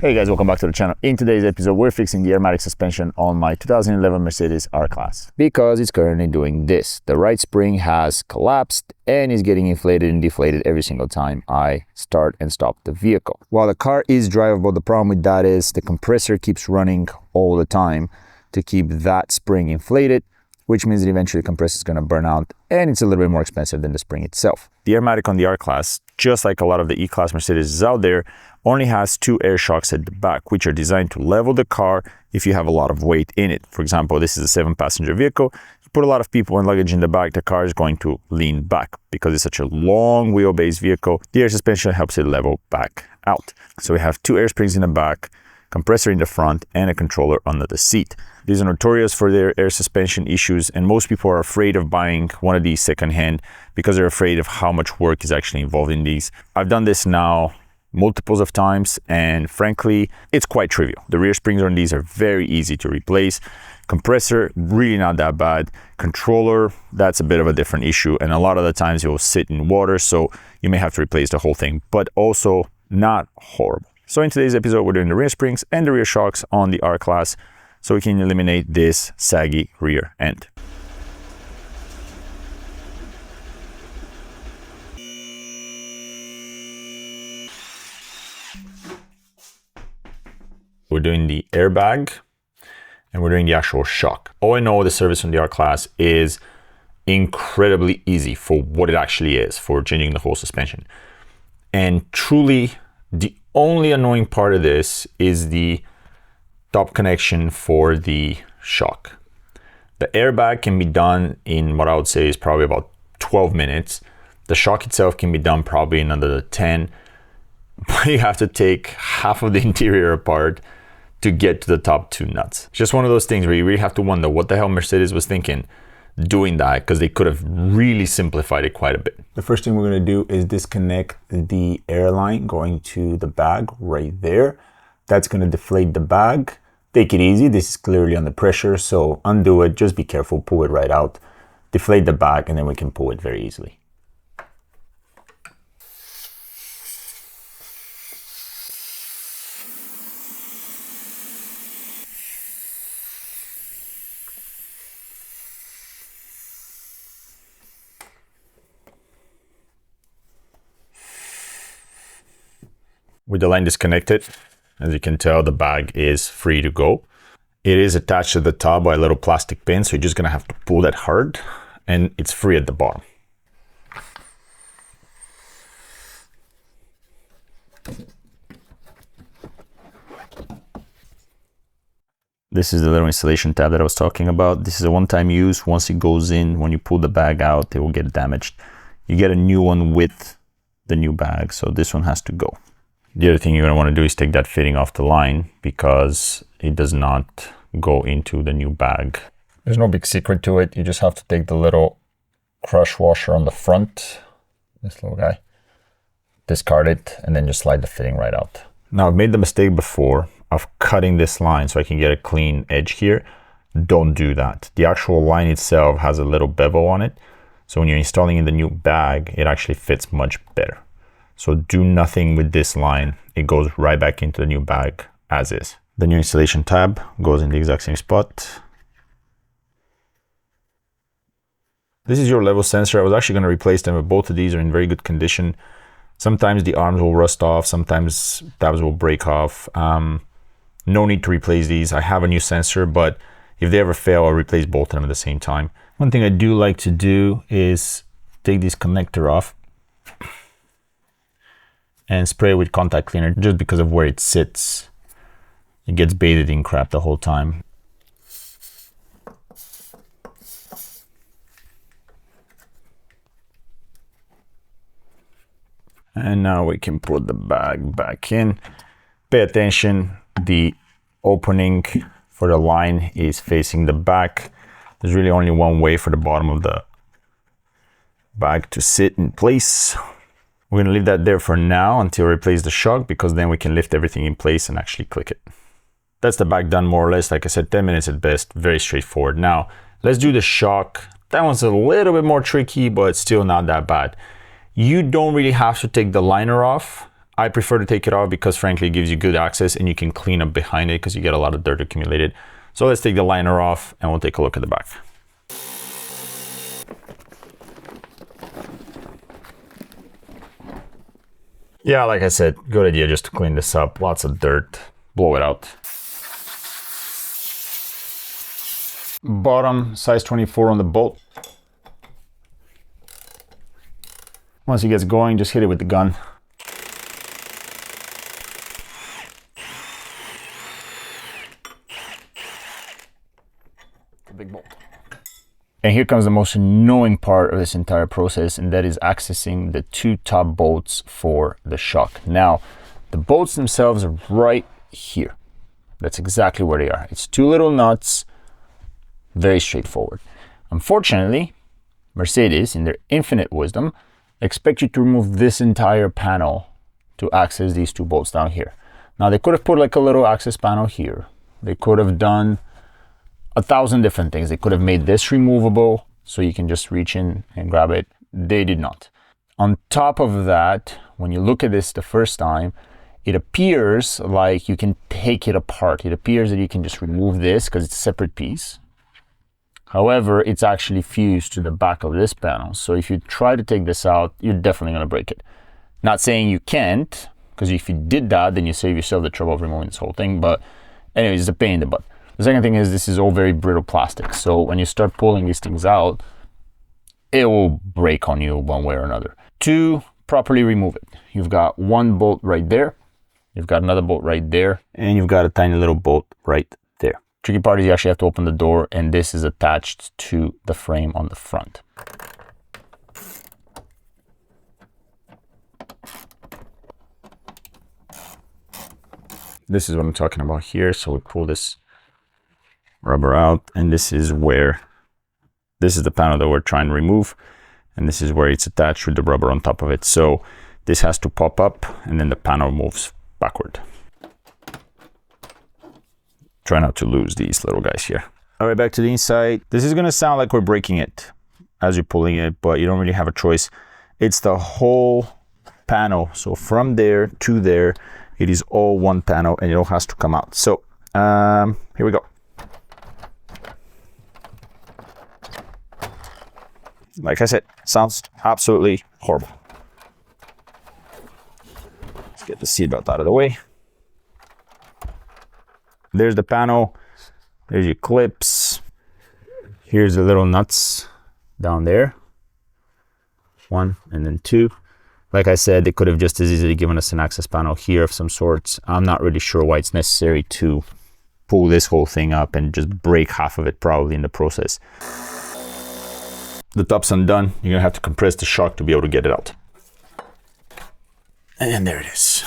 Hey guys, welcome back to the channel. In today's episode, we're fixing the Airmatic suspension on my 2011 Mercedes R-Class because it's currently doing this. The right spring has collapsed and is getting inflated and deflated every single time I start and stop the vehicle. While the car is drivable, the problem with that is the compressor keeps running all the time to keep that spring inflated, which means that eventually the compressor is going to burn out and it's a little bit more expensive than the spring itself. The Airmatic on the R-Class, just like a lot of the E-Class Mercedes out there, only has two air shocks at the back, which are designed to level the car if you have a lot of weight in it. For example, this is a 7-passenger vehicle. You put a lot of people and luggage in the back, the car is going to lean back because it's such a long wheelbase vehicle. The air suspension helps it level back out. So we have two air springs in the back, compressor in the front, and a controller under the seat. These are notorious for their air suspension issues, and most people are afraid of buying one of these secondhand because they're afraid of how much work is actually involved in these. I've done this now multiples of times, and frankly, it's quite trivial. The rear springs on these are very easy to replace. Compressor, really not that bad. Controller, that's a bit of a different issue, and a lot of the times it will sit in water, so you may have to replace the whole thing, but also not horrible. So in today's episode, we're doing the rear springs and the rear shocks on the R-Class so we can eliminate this saggy rear end. We're doing the airbag and we're doing the actual shock. All I know, the service on the R-Class is incredibly easy for what it actually is, for changing the whole suspension. And truly, the only annoying part of this is the top connection for the shock. The airbag can be done in what I would say is probably about 12 minutes. The shock itself can be done probably in under 10, but you have to take half of the interior apart to get to the top two nuts. It's just one of those things where you really have to wonder what the hell Mercedes was thinking doing that, because they could have really simplified it quite a bit. The first thing we're going to do is disconnect the air line going to the bag right there. That's going to deflate the bag. Take it easy. This is clearly under pressure, so undo it. Just be careful. Pull it right out. Deflate the bag, and then we can pull it very easily. With the line disconnected, as you can tell, the bag is free to go. It is attached to the top by a little plastic pin, so you're just gonna have to pull that hard, and it's free at the bottom. This is the little installation tab that I was talking about. This is a one-time use. Once it goes in, when you pull the bag out, it will get damaged. You get a new one with the new bag, so this one has to go. The other thing you're going to want to do is take that fitting off the line because it does not go into the new bag. There's no big secret to it. You just have to take the little crush washer on the front, this little guy, discard it, and then just slide the fitting right out. Now, I've made the mistake before of cutting this line so I can get a clean edge here. Don't do that. The actual line itself has a little bevel on it. So when you're installing in the new bag, it actually fits much better. So do nothing with this line. It goes right back into the new bag as is. The new installation tab goes in the exact same spot. This is your level sensor. I was actually going to replace them, but both of these are in very good condition. Sometimes the arms will rust off, sometimes tabs will break off. No need to replace these. I have a new sensor, but if they ever fail, I'll replace both of them at the same time. One thing I do like to do is take this connector off and spray it with contact cleaner just because of where it sits. It gets bathed in crap the whole time. And now we can put the bag back in. Pay attention, the opening for the line is facing the back. There's really only one way for the bottom of the bag to sit in place. We're gonna leave that there for now until we replace the shock, because then we can lift everything in place and actually click it. That's the bag done more or less. Like I said, 10 minutes at best, very straightforward. Now, let's do the shock. That one's a little bit more tricky, but still not that bad. You don't really have to take the liner off. I prefer to take it off because frankly it gives you good access and you can clean up behind it because you get a lot of dirt accumulated. So let's take the liner off and we'll take a look at the back. Yeah, like I said, good idea just to clean this up. Lots of dirt, blow it out. Bottom, size 24 on the bolt. Once it gets going, just hit it with the gun. Big bolt. And here comes the most annoying part of this entire process, and that is accessing the two top bolts for the shock. Now, the bolts themselves are right here. That's exactly where they are. It's two little nuts, very straightforward. Unfortunately, Mercedes, in their infinite wisdom, expect you to remove this entire panel to access these two bolts down here. Now, they could have put like a little access panel here. They could have done 1,000 different things. They could have made this removable so you can just reach in and grab it. They did not. On top of that, when you look at this the first time, it appears like you can take it apart. It appears that you can just remove this because it's a separate piece. However, it's actually fused to the back of this panel. So if you try to take this out, you're definitely going to break it. Not saying you can't, because if you did that, then you save yourself the trouble of removing this whole thing. But anyways, it's a pain in the butt. The second thing is this is all very brittle plastic. So when you start pulling these things out, it will break on you one way or another. To properly remove it, you've got one bolt right there. You've got another bolt right there. And you've got a tiny little bolt right there. Tricky part is you actually have to open the door, and this is attached to the frame on the front. This is what I'm talking about here. So we pull this rubber out, and this is the panel that we're trying to remove, and this is where it's attached with the rubber on top of it. So this has to pop up, and then the panel moves backward. Try not to lose these little guys here. All right, back to the inside. This is gonna sound like we're breaking it as you're pulling it, but you don't really have a choice. It's the whole panel. So from there to there, it is all one panel, and it all has to come out. So here we go. Like I said, sounds absolutely horrible. Let's get the seatbelt out of the way. There's the panel. There's your clips. Here's the little nuts down there. One and then two. Like I said, they could have just as easily given us an access panel here of some sorts. I'm not really sure why it's necessary to pull this whole thing up and just break half of it probably in the process. The top's undone. You're gonna have to compress the shock to be able to get it out. And there it is.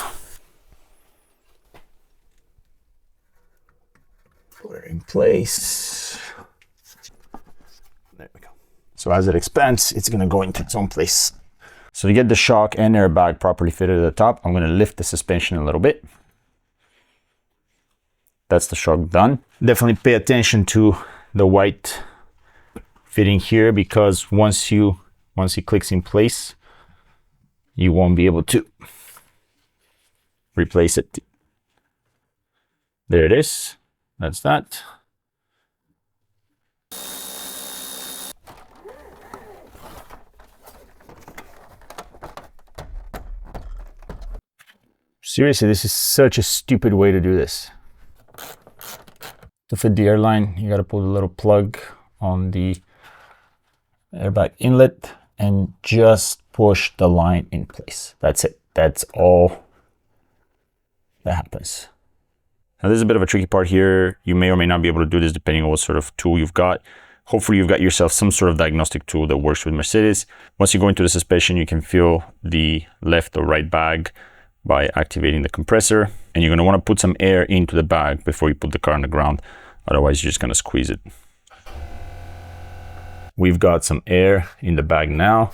Put it in place. There we go. So as it expands, it's gonna go into its own place. So to get the shock and airbag properly fitted at the top, I'm gonna lift the suspension a little bit. That's the shock done. Definitely pay attention to the white fitting here, because once it clicks in place, you won't be able to replace it. There it is. That's that. Seriously, this is such a stupid way to do this. To fit the airline, you gotta pull the little plug on the airbag inlet and just push the line in place. That's it. That's all that happens. Now this is a bit of a tricky part here. You may or may not be able to do this depending on what sort of tool you've got. Hopefully you've got yourself some sort of diagnostic tool that works with Mercedes. Once you go into the suspension, you can feel the left or right bag by activating the compressor. And you're gonna wanna put some air into the bag before you put the car on the ground. Otherwise you're just gonna squeeze it. We've got some air in the bag now.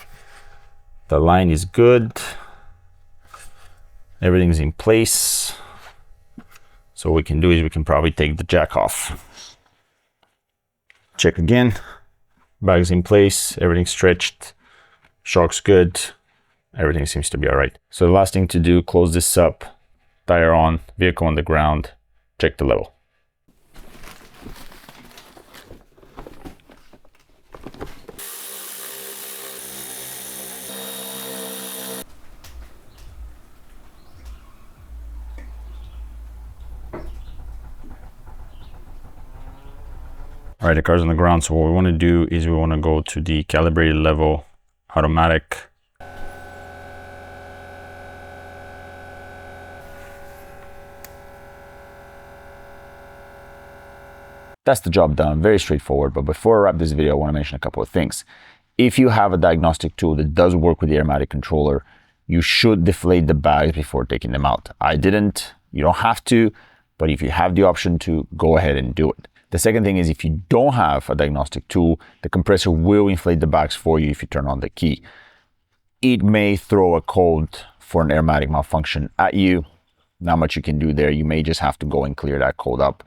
The line is good. Everything's in place. So what we can do is we can probably take the jack off. Check again. Bag's in place, everything's stretched. Shock's good. everything seems to be all right. So the last thing to do, close this up, tire on, vehicle on the ground, check the level. All right, the car's on the ground. So what we want to do is we want to go to the calibrated level, automatic. That's the job done, very straightforward. But before I wrap this video, I want to mention a couple of things. If you have a diagnostic tool that does work with the Airmatic controller, you should deflate the bags before taking them out. I didn't, you don't have to, but if you have the option to, go ahead and do it. The second thing is if you don't have a diagnostic tool, the compressor will inflate the bags for you if you turn on the key. It may throw a code for an Airmatic malfunction at you. Not much you can do there. You may just have to go and clear that code up.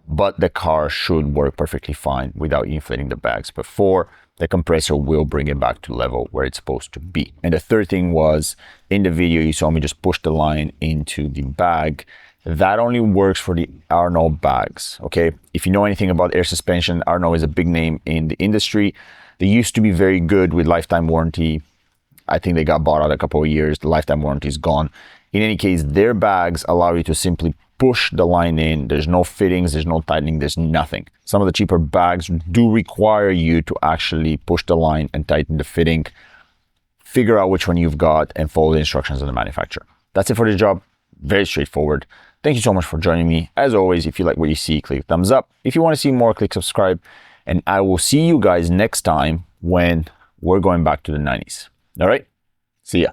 But the car should work perfectly fine without inflating the bags before. The compressor will bring it back to level where it's supposed to be. And the third thing was, in the video you saw me just push the line into the bag. That only works for the Arnold bags, okay? If you know anything about air suspension, Arnold is a big name in the industry. They used to be very good with lifetime warranty. I think they got bought out a couple of years. The lifetime warranty is gone. In any case, their bags allow you to simply push the line in. There's no fittings, there's no tightening, there's nothing. Some of the cheaper bags do require you to actually push the line and tighten the fitting. Figure out which one you've got and follow the instructions of the manufacturer. That's it for the job. Very straightforward. Thank you so much for joining me. As always, if you like what you see, click thumbs up. If you want to see more, click subscribe. And I will see you guys next time when we're going back to the 90s. All right? See ya.